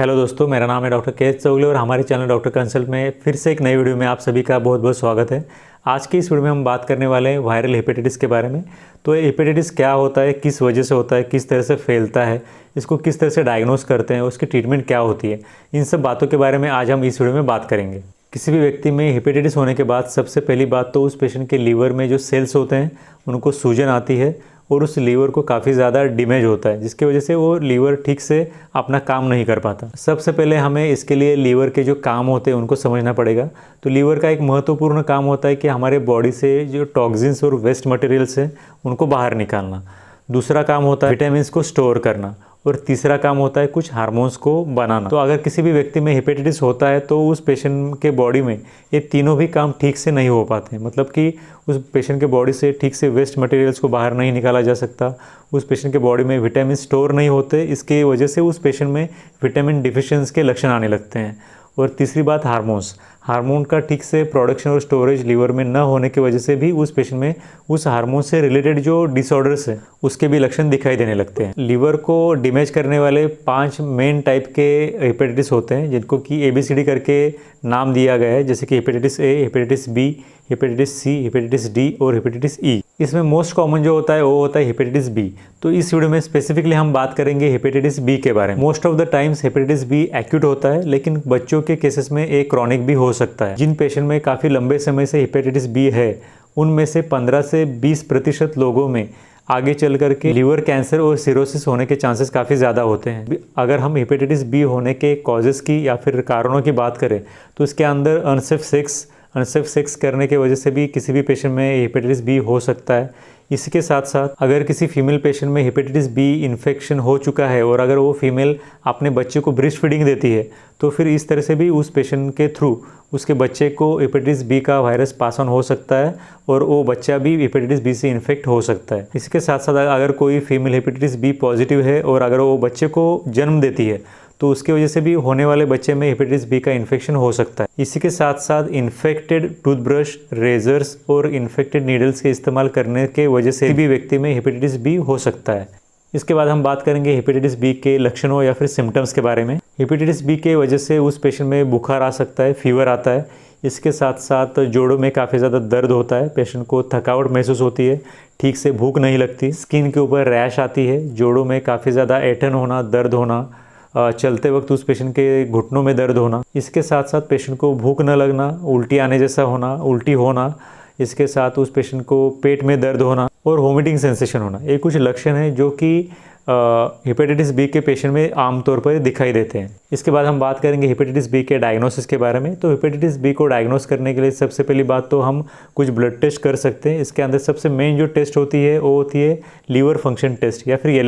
Hello दोस्तों, मेरा नाम है डॉक्टर के एच चौगले और हमारे चैनल डॉक्टर कंसल्ट में फिर से एक नई वीडियो में आप सभी का बहुत बहुत स्वागत है। आज की इस वीडियो में हम बात करने वाले हैं वायरल हेपेटाइटिस के बारे में। तो ये हेपेटाइटिस क्या होता है, किस वजह से होता है, किस तरह से फैलता है, इसको किस तरह से डायग्नोस करते हैं, उसकी ट्रीटमेंट क्या होती है, इन सब बातों के बारे में आज हम इस वीडियो में बात करेंगे। किसी भी व्यक्ति में हेपेटाइटिस होने के बाद सबसे पहली बात तो उस पेशेंट के लीवर में जो सेल्स होते हैं उनको सूजन आती है और उस लीवर को काफ़ी ज़्यादा डैमेज होता है, जिसकी वजह से वो लीवर ठीक से अपना काम नहीं कर पाता। सबसे पहले हमें इसके लिए लीवर के जो काम होते हैं उनको समझना पड़ेगा। तो लीवर का एक महत्वपूर्ण काम होता है कि हमारे बॉडी से जो टॉक्सिन्स और वेस्ट मटेरियल्स हैं उनको बाहर निकालना। दूसरा काम होता है विटामिन्स को स्टोर करना और तीसरा काम होता है कुछ हार्मोन्स को बनाना। तो अगर किसी भी व्यक्ति में हेपेटाइटिस होता है तो उस पेशेंट के बॉडी में ये तीनों भी काम ठीक से नहीं हो पाते, मतलब कि उस पेशेंट के बॉडी से ठीक से वेस्ट मटेरियल्स को बाहर नहीं निकाला जा सकता, उस पेशेंट के बॉडी में विटामिन स्टोर नहीं होते, इसकी वजह से उस पेशेंट में विटामिन डिफिशियंसी के लक्षण आने लगते हैं। और तीसरी बात हार्मोन का ठीक से प्रोडक्शन और स्टोरेज लीवर में न होने की वजह से भी उस पेशेंट में उस हार्मोन से रिलेटेड जो डिसऑर्डर्स है उसके भी लक्षण दिखाई देने लगते हैं। लीवर को डैमेज करने वाले 5 मेन टाइप के हेपेटाइटिस होते हैं, जिनको कि ABCD करके नाम दिया गया है, जैसे कि hepatitis A, hepatitis B, hepatitis C, hepatitis D और हेपेटाइटिस E। इसमें मोस्ट कॉमन जो होता है वो होता है हेपेटाइटिस B। तो इस वीडियो में स्पेसिफिकली हम बात करेंगे हेपेटाइटिस B के बारे में। Most of the times hepatitis B acute होता है, लेकिन बच्चों के केसेस में एक क्रॉनिक भी हो सकता है। जिन पेशेंट में काफ़ी लंबे समय से हेपेटाइटिस B है उनमें से 15 से 20% लोगों में आगे चल करके लीवर कैंसर और सिरोसिस होने के चांसेस काफ़ी ज़्यादा होते हैं। अगर हम हेपेटाइटिस B होने के कॉजेज़ की या फिर कारणों की बात करें तो इसके अंदर अनसेफ सेक्स करने की वजह से भी किसी भी पेशेंट में हेपेटाइटिस B हो सकता है। इसके साथ साथ अगर किसी फीमेल पेशेंट में हेपेटाइटिस B इन्फेक्शन हो चुका है और अगर वो फीमेल अपने बच्चे को ब्रेस्ट फीडिंग देती है तो फिर इस तरह से भी उस पेशेंट के थ्रू उसके बच्चे को हेपेटाइटिस B का वायरस पास ऑन हो सकता है और वो बच्चा भी हेपेटाइटिस B से इन्फेक्ट हो सकता है। इसके साथ साथ अगर कोई फीमेल हेपेटाइटिस B पॉजिटिव है और अगर वो बच्चे को जन्म देती है तो उसकी वजह से भी होने वाले बच्चे में हेपेटाइटिस B का इन्फेक्शन हो सकता है। इसी के साथ साथ इन्फेक्टेड टूथब्रश, रेजर्स और इन्फेक्टेड नीडल्स के इस्तेमाल करने के वजह से भी व्यक्ति में हेपेटाइटिस B हो सकता है। इसके बाद हम बात करेंगे हेपेटाइटिस B के लक्षणों या फिर सिम्टम्स के बारे में। हेपेटाइटिस B के वजह से उस पेशेंट में बुखार आ सकता है, फीवर आता है। इसके साथ साथ जोड़ों में काफ़ी ज़्यादा दर्द होता है, पेशेंट को थकावट महसूस होती है, ठीक से भूख नहीं लगती, स्किन के ऊपर रैश आती है, जोड़ों में काफ़ी ज़्यादा ऐंठन होना, दर्द होना, चलते वक्त उस पेशेंट के घुटनों में दर्द होना। इसके साथ साथ पेशेंट को भूख न लगना, उल्टी आने जैसा होना, उल्टी होना। इसके साथ उस पेशेंट को पेट में दर्द होना और वोमिटिंग सेंसेशन होना। ये कुछ लक्षण हैं जो कि हेपेटाइटिस B के पेशेंट में आमतौर पर दिखाई देते हैं। इसके बाद हम बात करेंगे हेपेटाइटिस B के डायग्नोसिस के बारे में। तो हेपेटाइटिस B को डायग्नोस करने के लिए सबसे पहली बात तो हम कुछ ब्लड टेस्ट कर सकते हैं। इसके अंदर सबसे मेन जो टेस्ट होती है वो होती है लीवर फंक्शन टेस्ट या फिर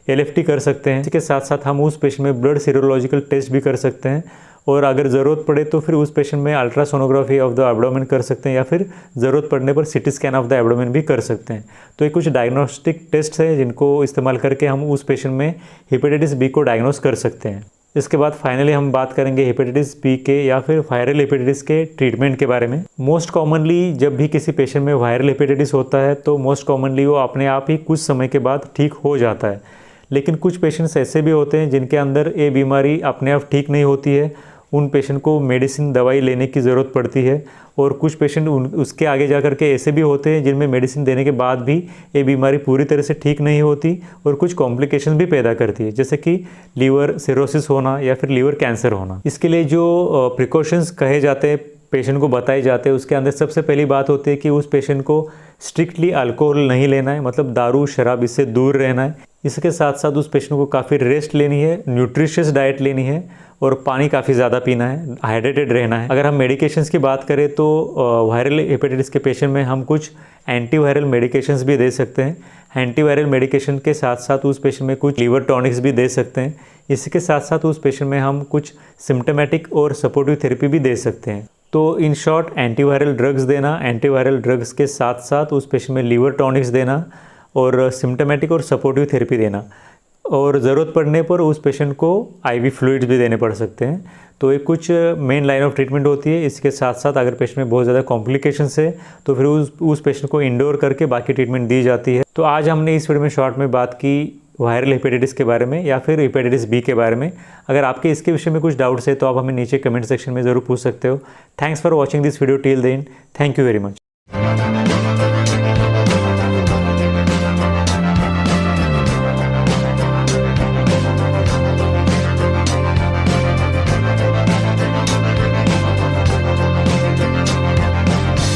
LFT कर सकते हैं। इसके साथ साथ हम उस पेशेंट में ब्लड सीरोलॉजिकल टेस्ट भी कर सकते हैं और अगर ज़रूरत पड़े तो फिर उस पेशेंट में अल्ट्रासोनोग्राफी ऑफ द एब्डोमेन कर सकते हैं या फिर ज़रूरत पड़ने पर CT scan of the abdomen भी कर सकते हैं। तो ये कुछ डायग्नोस्टिक टेस्ट है जिनको इस्तेमाल करके हम उस पेशेंट में हेपेटाइटिस B को डायग्नोस कर सकते हैं। इसके बाद फाइनली हम बात करेंगे हेपेटाइटिस B के या फिर वायरल हेपेटाइटिस के ट्रीटमेंट के बारे में। मोस्ट कॉमनली जब भी किसी पेशेंट में वायरल हेपेटाइटिस होता है तो मोस्ट कॉमनली वो अपने आप ही कुछ समय के बाद ठीक हो जाता है, लेकिन कुछ पेशेंट्स ऐसे भी होते हैं जिनके अंदर ये बीमारी अपने आप ठीक नहीं होती है, उन पेशेंट को मेडिसिन दवाई लेने की ज़रूरत पड़ती है। और कुछ पेशेंट उसके आगे जा कर के ऐसे भी होते हैं जिनमें मेडिसिन देने के बाद भी ये बीमारी पूरी तरह से ठीक नहीं होती और कुछ कॉम्प्लिकेशन भी पैदा करती है, जैसे कि लीवर सिरोसिस होना या फिर लीवर कैंसर होना। इसके लिए जो प्रिकॉशंस कहे जाते हैं, पेशेंट को बताए जाते हैं, उसके अंदर सबसे पहली बात होती है कि उस पेशेंट को स्ट्रिक्टली अल्कोहल नहीं लेना है, मतलब दारू शराब इससे दूर रहना है। इसके साथ साथ उस पेशेंट को काफ़ी रेस्ट लेनी है, न्यूट्रिशियस डाइट लेनी है और पानी काफ़ी ज़्यादा पीना है, हाइड्रेटेड रहना है। अगर हम मेडिकेशंस की बात करें तो वायरल हेपेटाइटिस के पेशेंट में हम कुछ एंटीवायरल मेडिकेशंस भी दे सकते हैं। एंटीवायरल मेडिकेशन के साथ साथ उस पेशेंट में कुछ लीवर टॉनिक्स भी दे सकते हैं। इसके साथ साथ उस पेशेंट में हम कुछ सिम्टोमेटिक और सपोर्टिव थेरेपी भी दे सकते हैं। तो इन शॉर्ट एंटीवायरल ड्रग्स देना, एंटीवायरल ड्रग्स के साथ साथ उस पेशेंट में लीवर टॉनिक्स देना और सिम्टोमेटिक और सपोर्टिव थेरेपी देना, और ज़रूरत पड़ने पर उस पेशेंट को IV फ्लूइड्स भी देने पड़ सकते हैं। तो ये कुछ मेन लाइन ऑफ ट्रीटमेंट होती है। इसके साथ साथ अगर पेशेंट में बहुत ज़्यादा कॉम्प्लिकेशंस है तो फिर उस पेशेंट को इंडोर करके बाकी ट्रीटमेंट दी जाती है। तो आज हमने इस वीडियो में शॉर्ट में बात की वायरल हेपेटाइटिस के बारे में या फिर हेपेटाइटिस बी के बारे में। अगर आपके इसके विषय में कुछ डाउट्स है तो आप हमें नीचे कमेंट सेक्शन में ज़रूर पूछ सकते हो। Thanks for watching this video till then. Thank you very much.